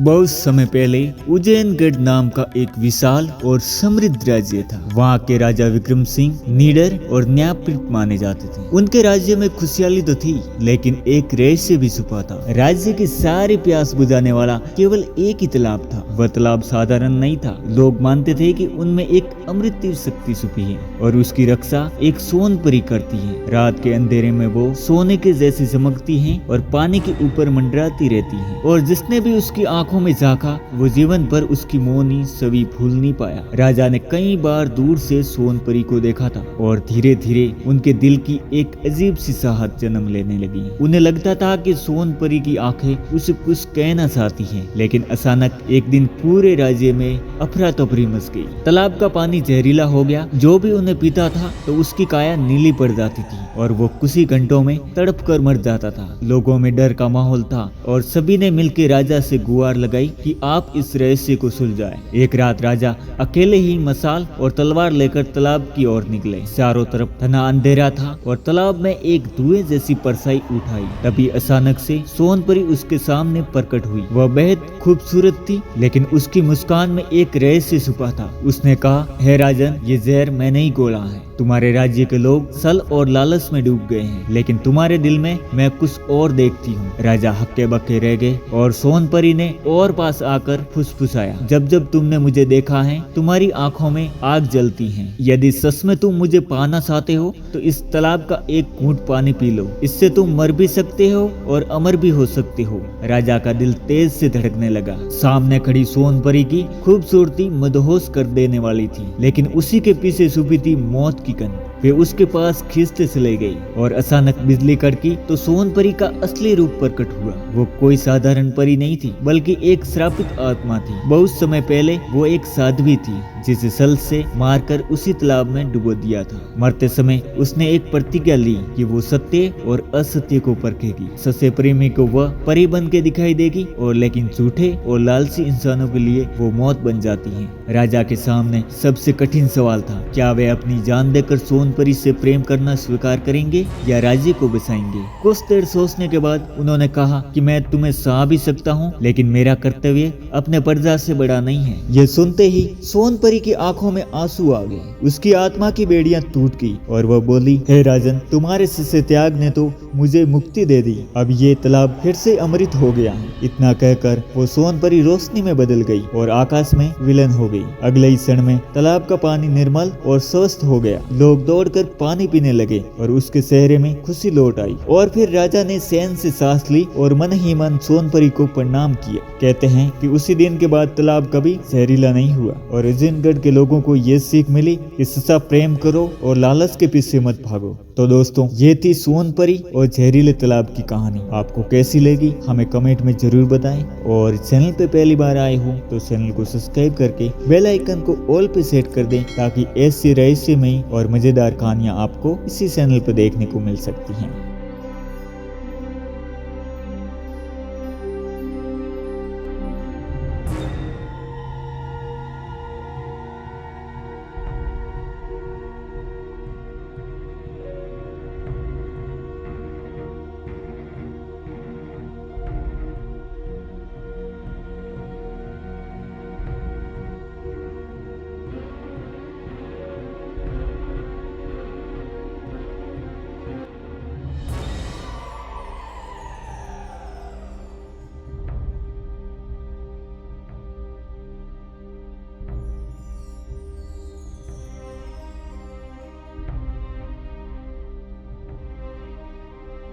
बहुत समय पहले उज्जैनगढ़ नाम का एक विशाल और समृद्ध राज्य था। वहाँ के राजा विक्रम सिंह निडर और न्यायप्रिय माने जाते थे। उनके राज्य में खुशहाली तो थी, लेकिन एक रहस्य भी छुपा था। राज्य की सारी प्यास बुझाने वाला केवल एक ही तालाब था। वह तालाब साधारण नहीं था। लोग मानते थे कि उनमें एक अमृत शक्ति छुपी है और उसकी रक्षा एक सोन परी करती है। रात के अंधेरे में वो सोने के जैसी चमकती है और पानी के ऊपर मंडराती रहती है, और जिसने भी उसकी आंखों में झांका वो जीवन भर उसकी मौनी छवि भूल नहीं पाया। राजा ने कई बार दूर से सोन परी को देखा था और धीरे धीरे उनके दिल की एक अजीब सी चाहत जन्म लेने लगी। उन्हें लगता था कि सोन परी की आंखें उसे कुछ कहना चाहती हैं, लेकिन अचानक एक दिन पूरे राज्य में अफरा तफरी मच गई। तालाब का पानी जहरीला हो गया। जो भी उन्हें पीता था तो उसकी काया नीली पड़ जाती थी और वो कुछ ही घंटों में तड़प कर मर जाता था। लोगों में डर का माहौल था और सभी ने मिलकर राजा से गुहार लगाई कि आप इस रहस्य को सुलझाएं। एक रात राजा अकेले ही मसाल और तलवार लेकर तालाब की ओर निकले। चारों तरफ घना अंधेरा था और तालाब में एक धुएं जैसी परछाई उठाई। तभी अचानक से सोन परी उसके सामने प्रकट हुई। वह बेहद खूबसूरत थी, लेकिन उसकी मुस्कान में एक रहस्य छुपा था। उसने कहा, हे राजन, ये जहर मैंने ही घोला है। तुम्हारे राज्य के लोग छल और लालच में डूब गए हैं, लेकिन तुम्हारे दिल में मैं कुछ और देखती हूँ। राजा हक्के बक्के रह गए और सोन परी ने और पास आकर फुसफुसाया, जब जब तुमने मुझे देखा है तुम्हारी आंखों में आग जलती है। यदि सच में तुम मुझे पाना चाहते हो तो इस तालाब का एक घूंट पानी पी लो। इससे तुम मर भी सकते हो और अमर भी हो सकते हो। राजा का दिल तेज से धड़कने लगा। सामने खड़ी सोन परी की खूबसूरती मदहोश कर देने वाली थी, लेकिन उसी के पीछे छुपी थी मौत की गंध। वे उसके पास खींचते चले गई और अचानक बिजली कड़की तो सोन परी का असली रूप प्रकट हुआ। वो कोई साधारण परी नहीं थी, बल्कि एक श्रापित आत्मा थी। बहुत समय पहले वो एक साध्वी थी जिसे छल से मारकर उसी तालाब में डुबो दिया था। मरते समय उसने एक प्रतिज्ञा ली कि वो सत्य और असत्य को परखेगी। सच्चे प्रेमी को वह परी बन के दिखाई देगी, और लेकिन झूठे और लालची इंसानों के लिए वो मौत बन जाती है। राजा के सामने सबसे कठिन सवाल था, क्या वे अपनी जान देकर सोन परी से प्रेम करना स्वीकार करेंगे या राज्य को बचाएंगे। कुछ देर सोचने के बाद उन्होंने कहा कि मैं तुम्हें सहा भी सकता हूँ, लेकिन मेरा कर्तव्य अपने प्रजा से बड़ा नहीं है। ये सुनते ही सोन परी की आंखों में आंसू आ गए। उसकी आत्मा की बेड़ियां टूट गई और वह बोली, हे राजन, तुम्हारे शिष्य त्याग ने तो मुझे मुक्ति दे दी। अब ये तालाब फिर से अमृत हो गया है। इतना कहकर वो सोन परी रोशनी में बदल गई और आकाश में विलीन हो गई। अगले ही क्षण में तालाब का पानी निर्मल और स्वस्थ हो गया। लोग दौड़कर पानी पीने लगे और उसके चेहरे में खुशी लौट आई। और फिर राजा ने चैन से सांस ली और मन ही मन सोन परी को प्रणाम किया। कहते हैं कि उसी दिन के बाद तालाब कभी जहरीला नहीं हुआ और उज्जैनगढ़ के लोगों को ये सीख मिली कि सच्चा प्रेम करो और लालच के पीछे मत भागो। तो दोस्तों, ये थी सोन परी और जहरीले तालाब की कहानी। आपको कैसी लगी हमें कमेंट में जरूर बताएं, और चैनल पे पहली बार आए हो तो चैनल को सब्सक्राइब करके बेल आइकन को ऑल पे सेट कर दें, ताकि ऐसी रहस्यमयी और मजेदार कहानियां आपको इसी चैनल पे देखने को मिल सकती हैं।